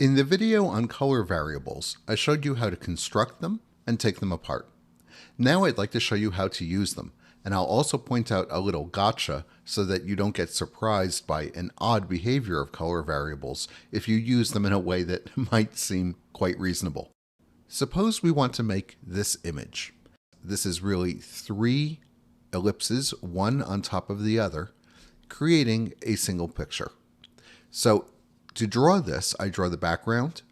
In the video on color variables, I showed you how to construct them and take them apart. Now I'd like to show you how to use them, and I'll also point out a little gotcha so that you don't get surprised by an odd behavior of color variables if you use them in a way that might seem quite reasonable. Suppose we want to make this image. This is really 3 ellipses, one on top of the other, creating a single picture. So to draw this, I draw the background,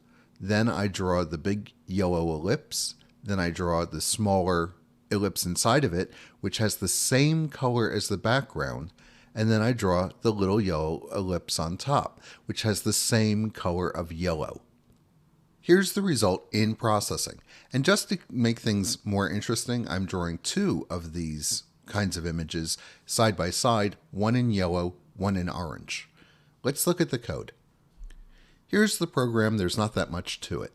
then I draw the big yellow ellipse, then I draw the smaller ellipse inside of it, which has the same color as the background, and then I draw the little yellow ellipse on top, which has the same color of yellow. Here's the result in processing. And just to make things more interesting, I'm drawing 2 of these kinds of images side by side, one in yellow, one in orange. Let's look at the code. Here's the program. There's not that much to it.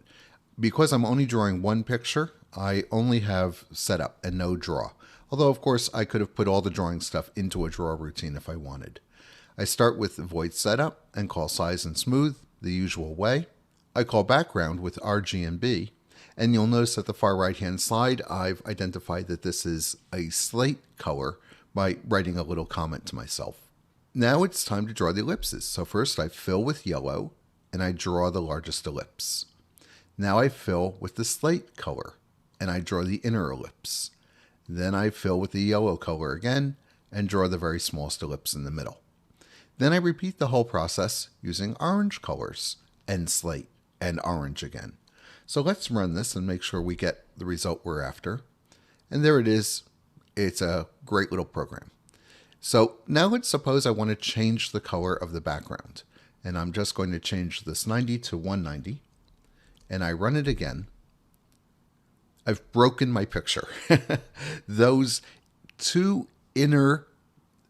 Because I'm only drawing one picture, I only have setup and no draw. Although, of course, I could have put all the drawing stuff into a draw routine if I wanted. I start with the void setup and call size and smooth the usual way. I call background with RGB, and you'll notice at the far right-hand side, I've identified that this is a slate color by writing a little comment to myself. Now it's time to draw the ellipses. So first I fill with yellow, and I draw the largest ellipse. Now I fill with the slate color, and I draw the inner ellipse. Then I fill with the yellow color again, and draw the very smallest ellipse in the middle. Then I repeat the whole process using orange colors, and slate, and orange again. So let's run this and make sure we get the result we're after. And there it is. It's a great little program. So now let's suppose I want to change the color of the background. And I'm just going to change this 90 to 190. And I run it again. I've broken my picture. Those 2 inner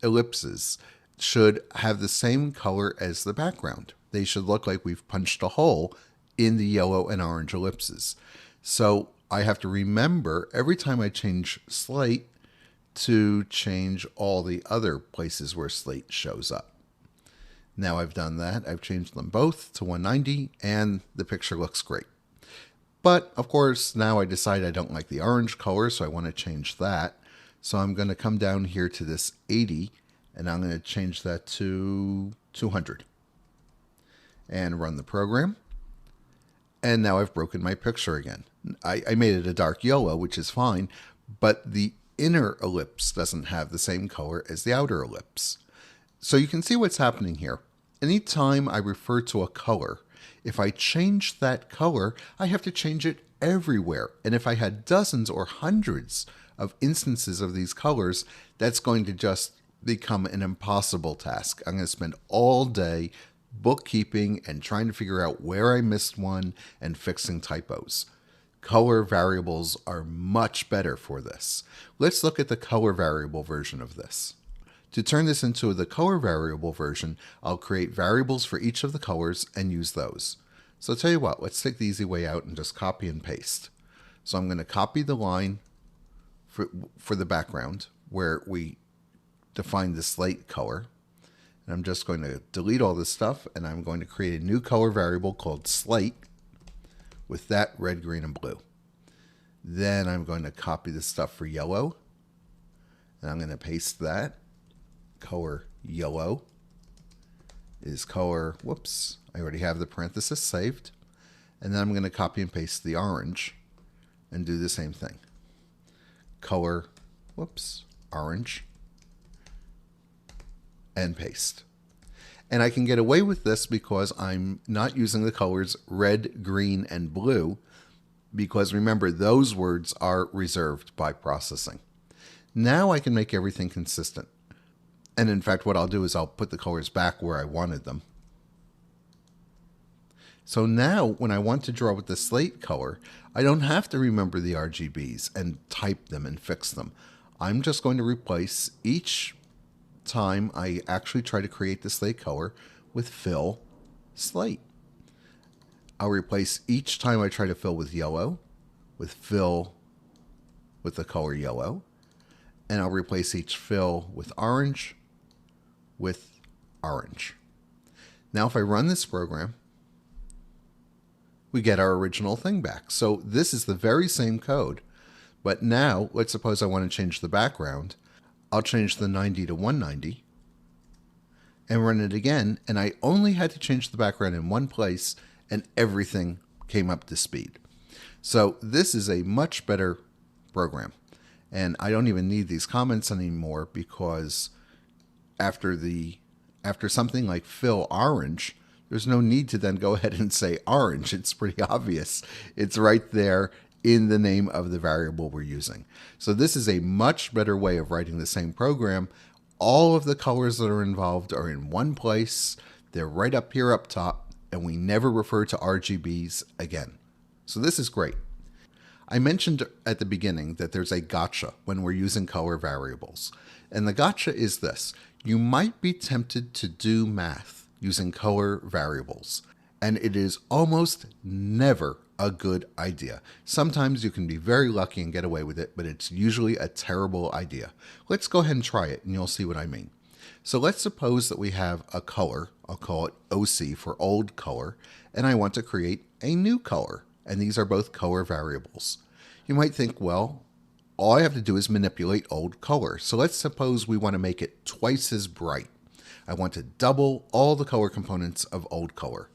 ellipses should have the same color as the background. They should look like we've punched a hole in the yellow and orange ellipses. So I have to remember every time I change slate to change all the other places where slate shows up. Now I've done that. I've changed them both to 190 and the picture looks great. But of course, now I decide I don't like the orange color, so I want to change that. So I'm going to come down here to this 80 and I'm going to change that to 200 and run the program. And now I've broken my picture again. I made it a dark yellow, which is fine, but the inner ellipse doesn't have the same color as the outer ellipse. So you can see what's happening here. Anytime I refer to a color, if I change that color, I have to change it everywhere. And if I had dozens or hundreds of instances of these colors, that's going to just become an impossible task. I'm going to spend all day bookkeeping and trying to figure out where I missed one and fixing typos. Color variables are much better for this. Let's look at the color variable version of this. To turn this into the color variable version, I'll create variables for each of the colors and use those. So I'll tell you what, let's take the easy way out and just copy and paste. So I'm going to copy the line for the background where we define the slate color. And I'm just going to delete all this stuff and I'm going to create a new color variable called slate with that red, green, and blue. Then I'm going to copy the stuff for yellow and I'm going to paste that. Color yellow is color, whoops, I already have the parenthesis saved. And then I'm going to copy and paste the orange and do the same thing. Color, whoops, orange, and paste. And I can get away with this because I'm not using the colors red, green, and blue, because remember, those words are reserved by processing. Now I can make everything consistent. And in fact, what I'll do is I'll put the colors back where I wanted them. So now when I want to draw with the slate color, I don't have to remember the RGBs and type them and fix them. I'm just going to replace each time I actually try to create the slate color with fill slate. I'll replace each time I try to fill with yellow with fill with the color yellow, and I'll replace each fill with orange with orange. Now if I run this program, we get our original thing back. So this is the very same code, but now let's suppose I want to change the background. I'll change the 90 to 190 and run it again, and I only had to change the background in one place and everything came up to speed. So this is a much better program, and I don't even need these comments anymore because after something like fill orange, there's no need to then go ahead and say orange. It's pretty obvious. It's right there in the name of the variable we're using. So this is a much better way of writing the same program. All of the colors that are involved are in one place. They're right up here up top, and we never refer to RGBs again. So this is great. I mentioned at the beginning that there's a gotcha when we're using color variables. And the gotcha is this. You might be tempted to do math using color variables, and it is almost never a good idea. Sometimes you can be very lucky and get away with it, but it's usually a terrible idea. Let's go ahead and try it and you'll see what I mean. So let's suppose that we have a color, I'll call it OC for old color, and I want to create a new color, and these are both color variables. You might think, well, all I have to do is manipulate old color. So let's suppose we want to make it twice as bright. I want to double all the color components of old color.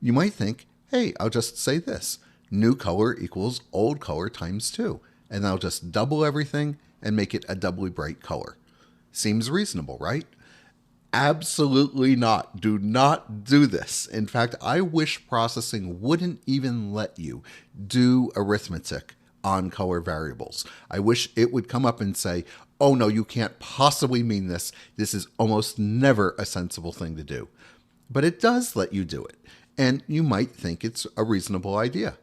You might think, hey, I'll just say this, new color equals old color times 2, and I'll just double everything and make it a doubly bright color. Seems reasonable, right? Absolutely not. Do not do this. In fact, I wish processing wouldn't even let you do arithmetic on color variables. I wish it would come up and say, oh no, you can't possibly mean this. This is almost never a sensible thing to do. But it does let you do it, and you might think it's a reasonable idea.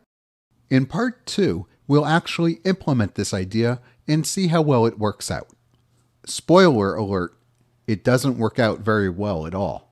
In part 2, we'll actually implement this idea and see how well it works out. Spoiler alert, it doesn't work out very well at all.